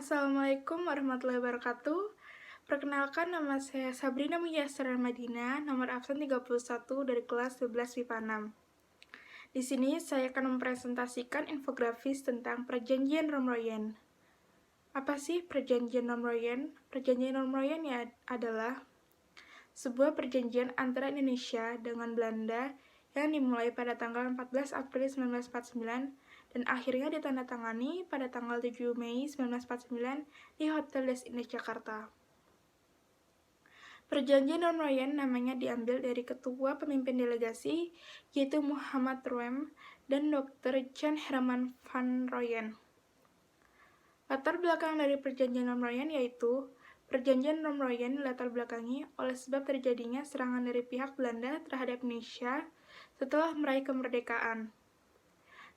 Assalamualaikum warahmatullahi wabarakatuh. Perkenalkan, nama saya Sabrina Muyasar Madina, nomor absen 31 dari kelas 12 MIPA 6. Di sini saya akan mempresentasikan infografis tentang Perjanjian Romroyen. Apa sih Perjanjian Romroyen? Perjanjian Romroyen adalah sebuah perjanjian antara Indonesia dengan Belanda yang dimulai pada tanggal 14 April 1949 dan akhirnya ditandatangani pada tanggal 7 Mei 1949 di Hotel Des Indes Jakarta. Perjanjian Romroyen namanya diambil dari ketua pemimpin delegasi, yaitu Muhammad Ruem dan Dr. Jan Herman van Royen. Latar belakang dari Perjanjian Romroyen yaitu Perjanjian Romroyen dilatar belakangi oleh sebab terjadinya serangan dari pihak Belanda terhadap Indonesia setelah meraih kemerdekaan.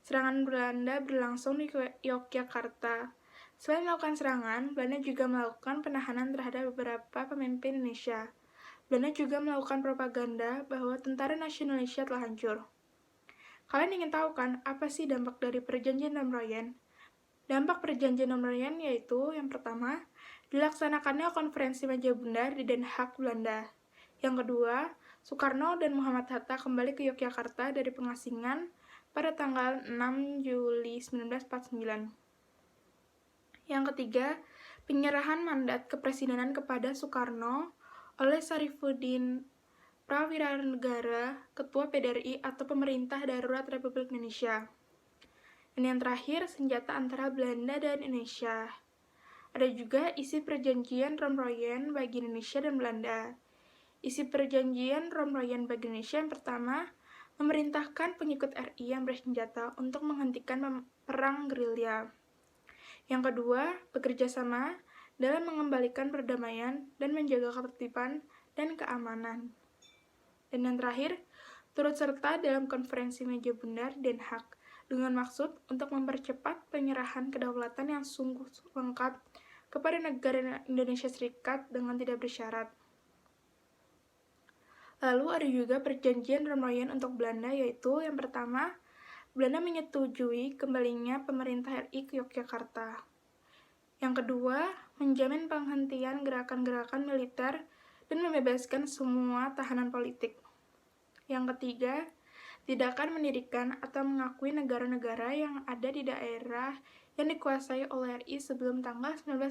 Serangan Belanda berlangsung di Yogyakarta. Selain melakukan serangan, Belanda juga melakukan penahanan terhadap beberapa pemimpin Indonesia. Belanda juga melakukan propaganda bahwa tentara nasional Indonesia telah hancur. Kalian ingin tahu kan, apa sih dampak dari Perjanjian Romroyen? Dampak Perjanjian Romroyen yaitu, yang pertama, dilaksanakannya konferensi meja bundar di Den Haag, Belanda. Yang kedua, Soekarno dan Muhammad Hatta kembali ke Yogyakarta dari pengasingan pada tanggal 6 Juli 1949. Yang ketiga, penyerahan mandat kepresidenan kepada Soekarno oleh Sarifuddin Prawiranegara, Ketua PDRI atau Pemerintah Darurat Republik Indonesia. Dan yang terakhir, senjata antara Belanda dan Indonesia. Ada juga isi Perjanjian Romroyen bagi Indonesia dan Belanda. Isi Perjanjian Romroyen bagi Indonesia yang pertama, memerintahkan pengikut RI yang bersenjata untuk menghentikan perang gerilya. Yang kedua, bekerja sama dalam mengembalikan perdamaian dan menjaga ketertiban dan keamanan. Dan yang terakhir, turut serta dalam konferensi meja bundar Den Haag dengan maksud untuk mempercepat penyerahan kedaulatan yang sungguh lengkap kepada negara Indonesia Serikat dengan tidak bersyarat. Lalu ada juga Perjanjian Romroyen untuk Belanda, yaitu yang pertama, Belanda menyetujui kembalinya pemerintah RI ke Yogyakarta. Yang kedua, menjamin penghentian gerakan-gerakan militer dan membebaskan semua tahanan politik. Yang ketiga, tidak akan mendirikan atau mengakui negara-negara yang ada di daerah yang dikuasai oleh RI sebelum tanggal 19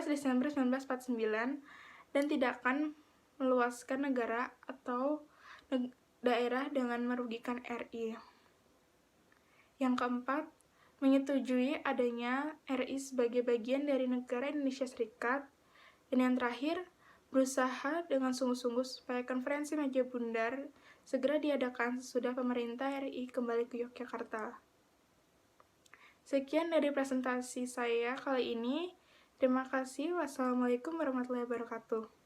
Desember 1949 dan tidak akan meluaskan negara atau daerah dengan merugikan RI. Yang keempat, menyetujui adanya RI sebagai bagian dari negara Indonesia Serikat. Dan yang terakhir, berusaha dengan sungguh-sungguh supaya konferensi meja bundar segera diadakan sesudah pemerintah RI kembali ke Yogyakarta. Sekian dari presentasi saya kali ini. Terima kasih. Wassalamualaikum warahmatullahi wabarakatuh.